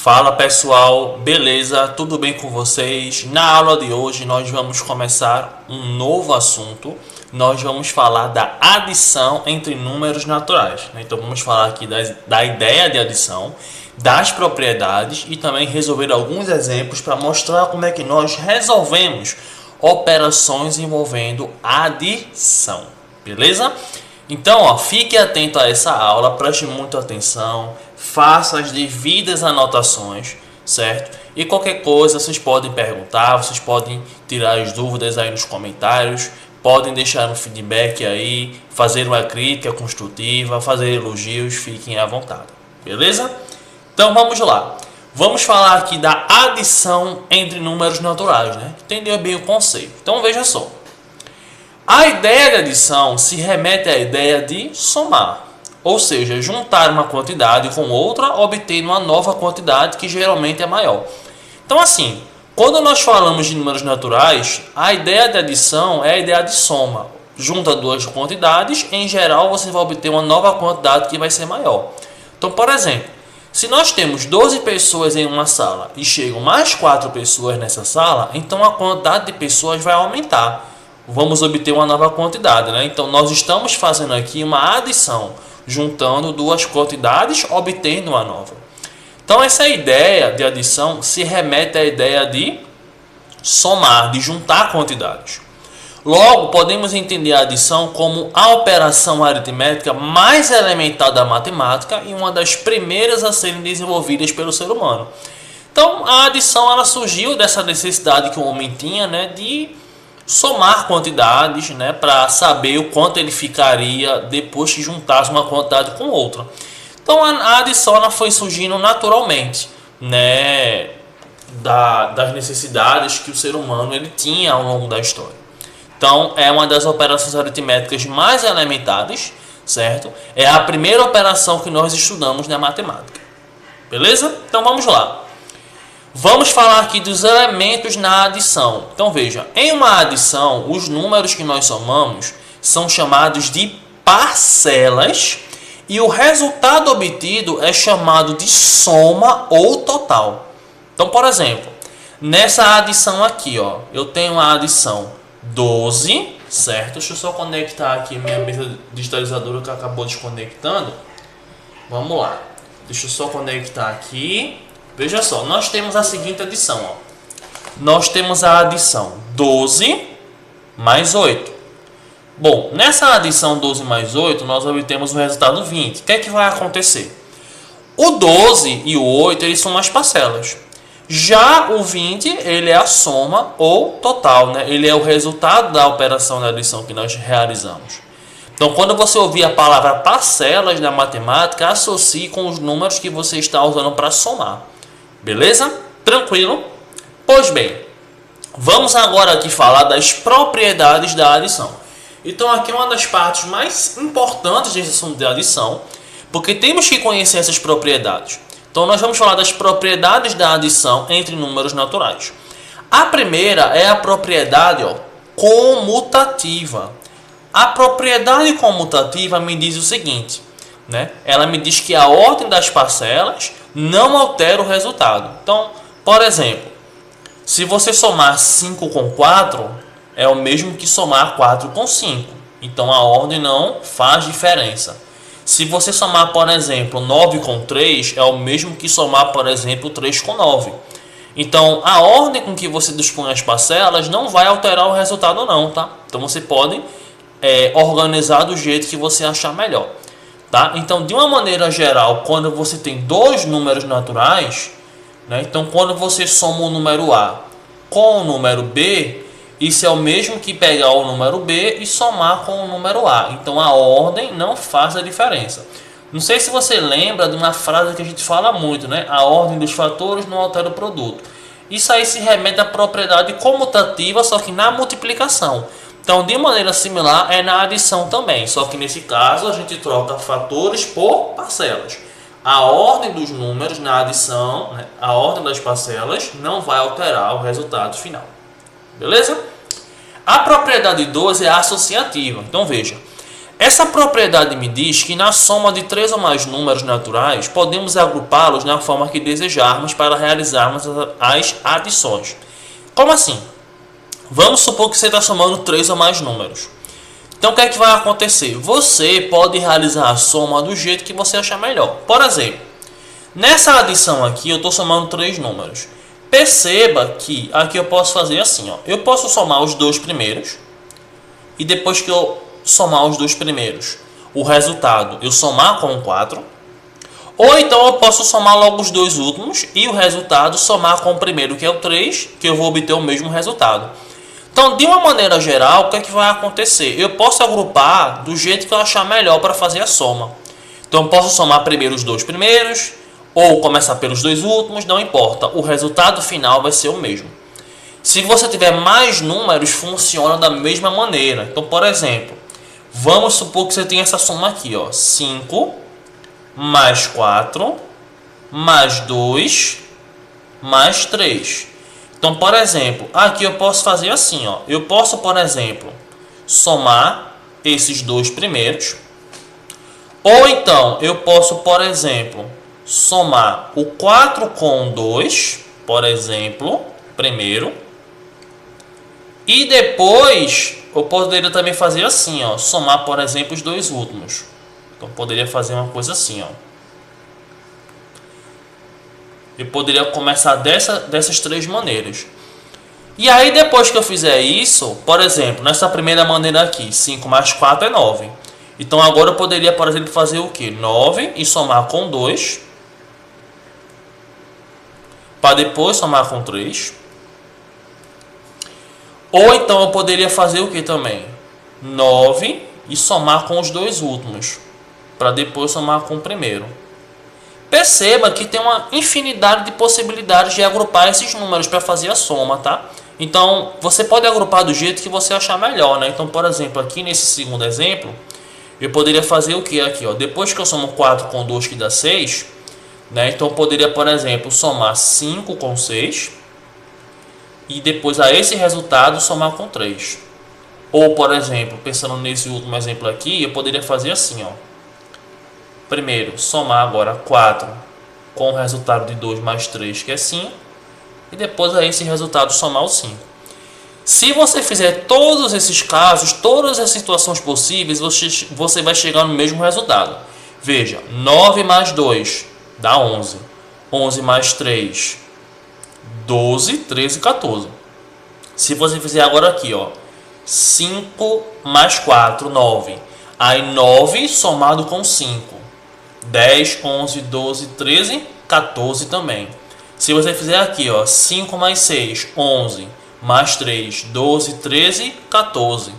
Fala pessoal, beleza? Tudo bem com vocês? Na aula de hoje nós vamos começar um novo assunto. Nós vamos falar da adição entre números naturais. Então vamos falar aqui da ideia de adição, das propriedades e também resolver alguns exemplos para mostrar como é que nós resolvemos operações envolvendo adição. Beleza? Então, fique atento a essa aula, preste muita atenção, faça as devidas anotações, certo? E qualquer coisa vocês podem perguntar, vocês podem tirar as dúvidas aí nos comentários, podem deixar um feedback aí, fazer uma crítica construtiva, fazer elogios, fiquem à vontade, beleza? Então vamos lá, vamos falar aqui da adição entre números naturais, né? Entendeu bem o conceito? Então veja só. A ideia de adição se remete à ideia de somar, ou seja, juntar uma quantidade com outra, obtendo uma nova quantidade que geralmente é maior. Então assim, quando nós falamos de números naturais, a ideia de adição é a ideia de soma. Junta duas quantidades, em geral você vai obter uma nova quantidade que vai ser maior. Então, por exemplo, se nós temos 12 pessoas em uma sala e chegam mais 4 pessoas nessa sala, então a quantidade de pessoas vai aumentar. Vamos obter uma nova quantidade, né? Então nós estamos fazendo aqui uma adição, juntando duas quantidades, obtendo uma nova. Então essa ideia de adição se remete à ideia de somar, de juntar quantidades. Logo, podemos entender a adição como a operação aritmética mais elementar da matemática e uma das primeiras a serem desenvolvidas pelo ser humano. Então a adição ela surgiu dessa necessidade que o homem tinha, né, de somar quantidades, né, para saber o quanto ele ficaria depois que juntasse uma quantidade com outra. Então a adição ela foi surgindo naturalmente, né, das necessidades que o ser humano ele tinha ao longo da história. Então é uma das operações aritméticas mais elementares, certo? É a primeira operação que nós estudamos na matemática. Beleza? Então vamos lá. Vamos falar aqui dos elementos na adição. Então veja, em uma adição, os números que nós somamos são chamados de parcelas e o resultado obtido é chamado de soma ou total. Então, por exemplo, nessa adição aqui, ó, eu tenho a adição 12, certo? Deixa eu só conectar aqui minha mesa digitalizadora que acabou desconectando. Vamos lá. Deixa eu só conectar aqui. Veja só, nós temos a seguinte adição. Ó. Nós temos a adição 12 mais 8. Bom, nessa adição 12 mais 8, nós obtemos o resultado 20. O que é que vai acontecer? O 12 e o 8 eles são as parcelas. Já o 20 ele é a soma ou total, né? Ele é o resultado da operação da adição que nós realizamos. Então, quando você ouvir a palavra parcelas na matemática, associe com os números que você está usando para somar. Beleza? Tranquilo? Pois bem, vamos agora aqui falar das propriedades da adição. Então aqui é uma das partes mais importantes desse assunto de adição, porque temos que conhecer essas propriedades. Então nós vamos falar das propriedades da adição entre números naturais. A primeira é a propriedade comutativa. A propriedade comutativa me diz o seguinte, né? Ela me diz que a ordem das parcelas não altera o resultado. Então, por exemplo, se você somar 5 com 4, é o mesmo que somar 4 com 5. Então, a ordem não faz diferença. Se você somar, por exemplo, 9 com 3, é o mesmo que somar, por exemplo, 3 com 9. Então, a ordem com que você dispõe as parcelas não vai alterar o resultado não, tá? Então, você pode organizar do jeito que você achar melhor. Tá? Então, de uma maneira geral, quando você tem dois números naturais, né? Então quando você soma o número A com o número B, isso é o mesmo que pegar o número B e somar com o número A. Então a ordem não faz a diferença. Não sei se você lembra de uma frase que a gente fala muito, né? A ordem dos fatores não altera o produto. Isso aí se remete à propriedade comutativa, só que na multiplicação. Então, de maneira similar, é na adição também. Só que nesse caso, a gente troca fatores por parcelas. A ordem dos números na adição, né, a ordem das parcelas, não vai alterar o resultado final. Beleza? A propriedade 12 é associativa. Então, veja. Essa propriedade me diz que na soma de 3 ou mais números naturais, podemos agrupá-los na forma que desejarmos para realizarmos as adições. Como assim? Vamos supor que você está somando 3 ou mais números. Então o que é que vai acontecer? Você pode realizar a soma do jeito que você achar melhor. Por exemplo, nessa adição aqui eu estou somando 3 números. Perceba que aqui eu posso fazer assim, ó. Eu posso somar os dois primeiros e depois que eu somar os dois primeiros, o resultado eu somar com o 4. Ou então eu posso somar logo os dois últimos e o resultado somar com o primeiro, que é o 3, que eu vou obter o mesmo resultado. Então, de uma maneira geral, o que é que vai acontecer? Eu posso agrupar do jeito que eu achar melhor para fazer a soma. Então, eu posso somar primeiro os dois primeiros, ou começar pelos dois últimos, não importa. O resultado final vai ser o mesmo. Se você tiver mais números, funciona da mesma maneira. Então, por exemplo, vamos supor que você tem essa soma aqui, ó, 5 mais 4 mais 2 mais 3. Então, por exemplo, aqui eu posso fazer assim, ó. Eu posso, por exemplo, somar esses dois primeiros. Ou então, eu posso, por exemplo, somar o 4 com 2, por exemplo, primeiro. E depois, eu poderia também fazer assim, ó. Somar, por exemplo, os dois últimos. Então, poderia fazer uma coisa assim, ó. Eu poderia começar dessas três maneiras. E aí, depois que eu fizer isso, por exemplo, nessa primeira maneira aqui, 5 mais 4 é 9. Então, agora eu poderia, por exemplo, fazer o quê? 9 e somar com 2. Para depois somar com 3. Ou então eu poderia fazer o que também? 9 e somar com os dois últimos. Para depois somar com o primeiro. Perceba que tem uma infinidade de possibilidades de agrupar esses números para fazer a soma, tá? Então, você pode agrupar do jeito que você achar melhor, né? Então, por exemplo, aqui nesse segundo exemplo, eu poderia fazer o que aqui, ó? Depois que eu somo 4 com 2, que dá 6, né? Então, eu poderia, por exemplo, somar 5 com 6 e depois a esse resultado somar com 3. Ou, por exemplo, pensando nesse último exemplo aqui, eu poderia fazer assim, ó. Primeiro, somar agora 4 com o resultado de 2 mais 3, que é 5. E depois a esse resultado somar o 5. Se você fizer todos esses casos, todas as situações possíveis, você vai chegar no mesmo resultado. Veja, 9 mais 2 dá 11. 11 mais 3, 12, 13, 14. Se você fizer agora aqui, ó, 5 mais 4, 9. Aí 9 somado com 5. 10, 11, 12, 13, 14 também. Se você fizer aqui, ó, 5 mais 6, 11, mais 3, 12, 13, 14.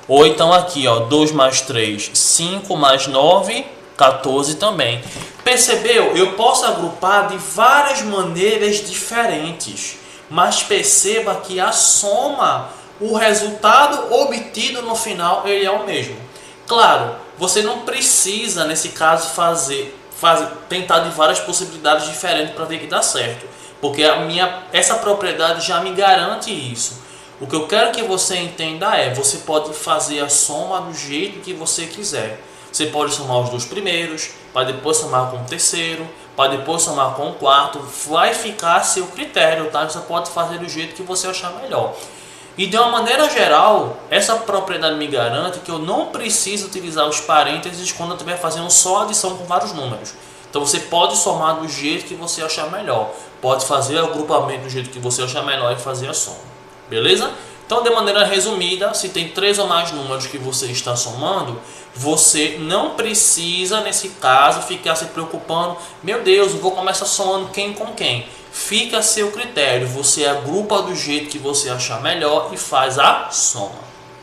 Ou então aqui, ó, 2 mais 3, 5 mais 9, 14 também. Percebeu? Eu posso agrupar de várias maneiras diferentes. Mas perceba que a soma, o resultado obtido no final, ele é o mesmo. Claro, você não precisa, nesse caso, tentar de várias possibilidades diferentes para ver que dá certo. Porque essa propriedade já me garante isso. O que eu quero que você entenda é, você pode fazer a soma do jeito que você quiser. Você pode somar os dois primeiros, para depois somar com o terceiro, para depois somar com o quarto. Vai ficar a seu critério, tá? Você pode fazer do jeito que você achar melhor. E de uma maneira geral, essa propriedade me garante que eu não preciso utilizar os parênteses quando eu estiver fazendo só adição com vários números. Então você pode somar do jeito que você achar melhor. Pode fazer o agrupamento do jeito que você achar melhor e fazer a soma. Beleza? Então, de maneira resumida, se tem 3 ou mais números que você está somando, você não precisa, nesse caso, ficar se preocupando. Meu Deus, eu vou começar somando quem com quem. Fica a seu critério. Você agrupa do jeito que você achar melhor e faz a soma.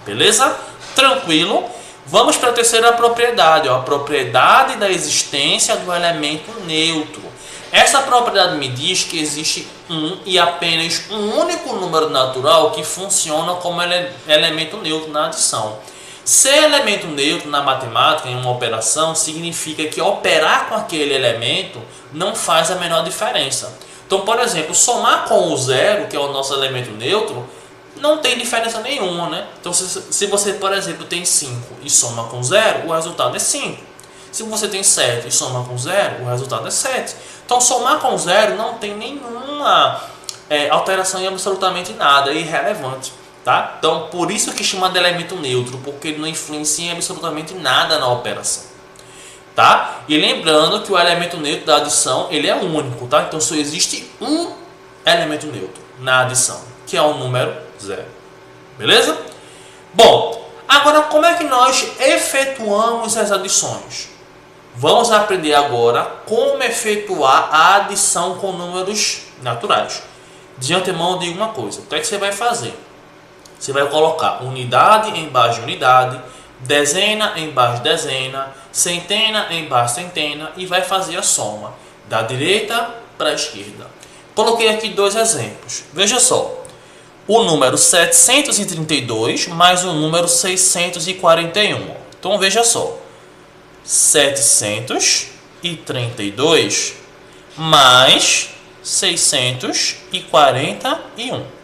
Beleza? Tranquilo? Vamos para a terceira propriedade, ó, a propriedade da existência do elemento neutro. Essa propriedade me diz que existe um e apenas um único número natural que funciona como elemento neutro na adição. Ser elemento neutro na matemática, em uma operação, significa que operar com aquele elemento não faz a menor diferença. Então, por exemplo, somar com o zero, que é o nosso elemento neutro, não tem diferença nenhuma, né? Então, se você, por exemplo, tem 5 e soma com 0, o resultado é 5. Se você tem 7 e soma com 0, o resultado é 7. Então, somar com 0 não tem nenhuma alteração em absolutamente nada, é irrelevante. Tá? Então, por isso que chama de elemento neutro, porque ele não influencia em absolutamente nada na operação. Tá? E lembrando que o elemento neutro da adição ele é único. Tá? Então, só existe um elemento neutro na adição, que é o número 0. Beleza? Bom, agora como é que nós efetuamos as adições? Vamos aprender agora como efetuar a adição com números naturais. De antemão, eu digo uma coisa. O que é que você vai fazer? Você vai colocar unidade embaixo de unidade, dezena embaixo de dezena, centena embaixo de centena e vai fazer a soma da direita para a esquerda. Coloquei aqui 2 exemplos. Veja só. O número 732 mais o número 641. Então veja só. 732 mais 641.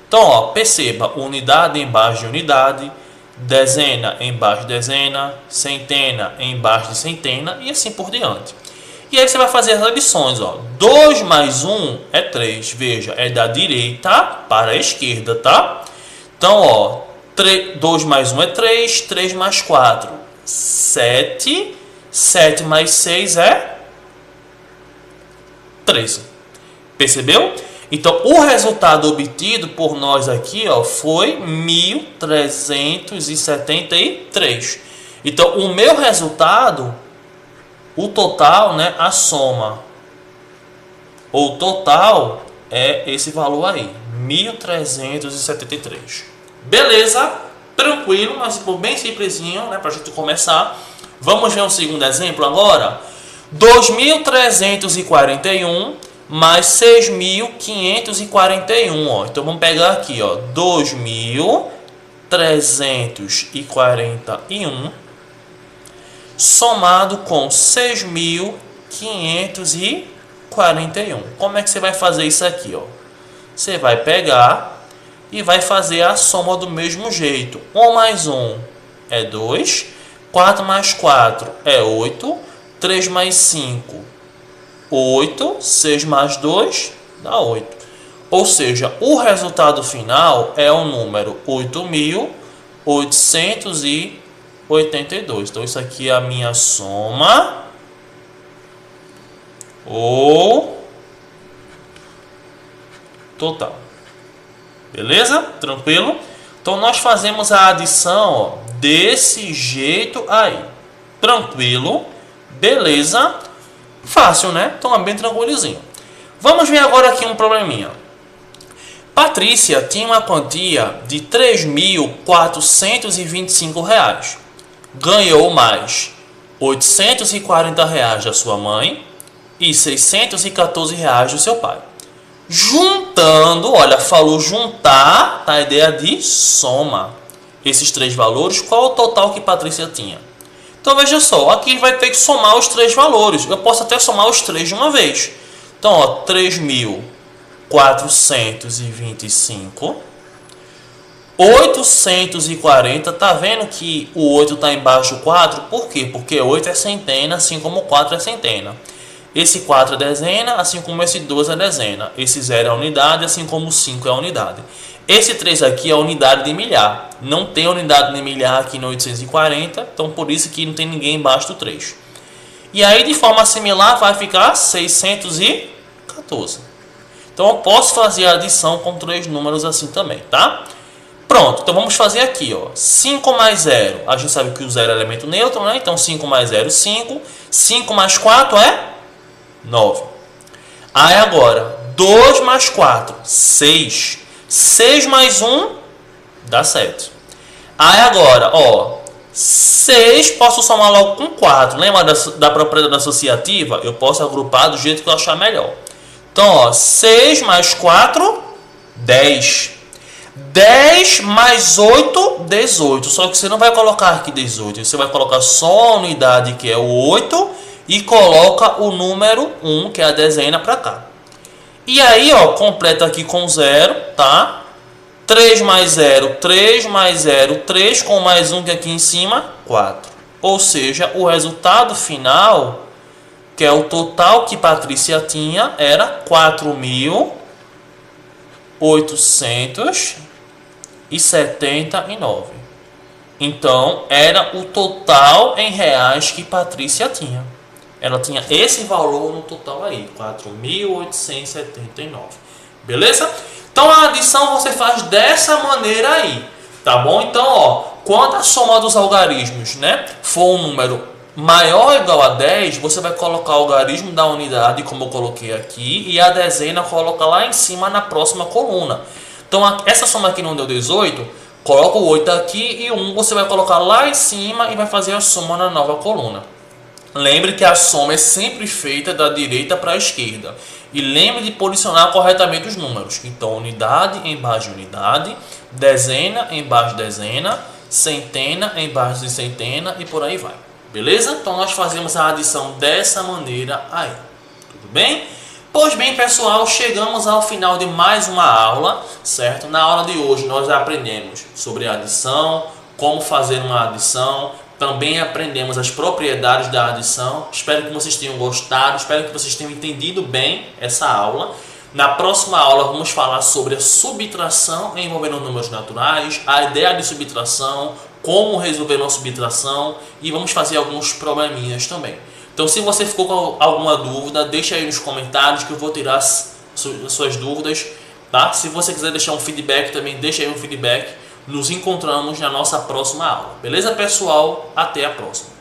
Então, ó, perceba, unidade embaixo de unidade, dezena embaixo de dezena, centena embaixo de centena e assim por diante. E aí você vai fazer as adições, ó. 2 mais 1 é 3, veja, é da direita para a esquerda, tá? Então, ó, 2 mais 1 é 3, 3 mais 4, 7, 7 mais 6 é 13. Percebeu? Então, o resultado obtido por nós aqui, ó, foi 1.373. Então, o meu resultado, o total, né, a soma, o total é esse valor aí, 1.373. Beleza? Tranquilo, mas bem simplesinho, né, para a gente começar. Vamos ver um segundo exemplo agora. 2.341 mais 6.541, ó. Então vamos pegar aqui, ó, 2.341 somado com 6.541. Como é que você vai fazer isso aqui, ó? Você vai pegar e vai fazer a soma do mesmo jeito. 1 mais 1 é 2, 4 mais 4 é 8, 3 mais 5 8, 6 mais 2 dá 8. Ou seja, o resultado final é o número 8.882. Então, isso aqui é a minha soma ou total. Beleza? Tranquilo? Então, nós fazemos a adição, ó, desse jeito aí. Tranquilo? Beleza? Fácil, né? Então é bem tranquilozinho. Vamos ver agora aqui um probleminha. Patrícia tinha uma quantia de R$ 3.425. Ganhou mais R$ 840 da sua mãe e R$ 614 do seu pai. Juntando, olha, falou juntar, tá? A ideia de soma. Esses três valores, qual o total que Patrícia tinha? Então, veja só, aqui vai ter que somar os três valores. Eu posso até somar os três de uma vez. Então, ó, 3.425, 840, tá vendo que o 8 está embaixo do 4? Por quê? Porque 8 é centena, assim como 4 é centena. Esse 4 é dezena, assim como esse 2 é dezena. Esse 0 é unidade, assim como o 5 é unidade. Esse 3 aqui é unidade de milhar. Não tem unidade de milhar aqui no 840, então por isso que não tem ninguém embaixo do 3. E aí, de forma similar, vai ficar 614. Então eu posso fazer a adição com três números assim também, tá? Pronto, então vamos fazer aqui, ó. 5 mais 0, a gente sabe que o 0 é elemento neutro, né? Então 5 mais 0, 5. 5 mais 4 é 9. Aí agora, 2 mais 4, 6. 6 mais 1 dá 7. Aí agora, ó, 6 posso somar logo com 4. Lembra da propriedade associativa? Eu posso agrupar do jeito que eu achar melhor. Então, ó, 6 mais 4, 10. 10 mais 8, 18. Só que você não vai colocar aqui 18. Você vai colocar só a unidade, que é o 8, e coloca o número 1, que é a dezena, para cá. E aí, ó, completa aqui com 0, tá? 3 mais 0, 3 mais 0, 3 com mais 1 que aqui em cima, 4. Ou seja, o resultado final, que é o total que Patrícia tinha, era 4.879. Então, era o total em reais que Patrícia tinha. Ela tinha esse valor no total aí, 4.879. Beleza? Então, a adição você faz dessa maneira aí, tá bom? Então, ó, quando a soma dos algarismos, né, for um número maior ou igual a 10, você vai colocar o algarismo da unidade, como eu coloquei aqui, e a dezena coloca lá em cima na próxima coluna. Então, essa soma aqui não deu 18, coloca o 8 aqui e 1 você vai colocar lá em cima e vai fazer a soma na nova coluna. Lembre que a soma é sempre feita da direita para a esquerda. E lembre de posicionar corretamente os números. Então, unidade embaixo de unidade, dezena embaixo de dezena, centena embaixo de centena e por aí vai. Beleza? Então, nós fazemos a adição dessa maneira aí. Tudo bem? Pois bem, pessoal, chegamos ao final de mais uma aula, certo? Na aula de hoje, nós aprendemos sobre a adição, como fazer uma adição. Também aprendemos as propriedades da adição. Espero que vocês tenham gostado, espero que vocês tenham entendido bem essa aula. Na próxima aula vamos falar sobre a subtração envolvendo números naturais, a ideia de subtração, como resolver uma subtração e vamos fazer alguns probleminhas também. Então, se você ficou com alguma dúvida, deixa aí nos comentários que eu vou tirar as suas dúvidas, tá? Se você quiser deixar um feedback também, deixa aí um feedback. Nos encontramos na nossa próxima aula. Beleza, pessoal? Até a próxima.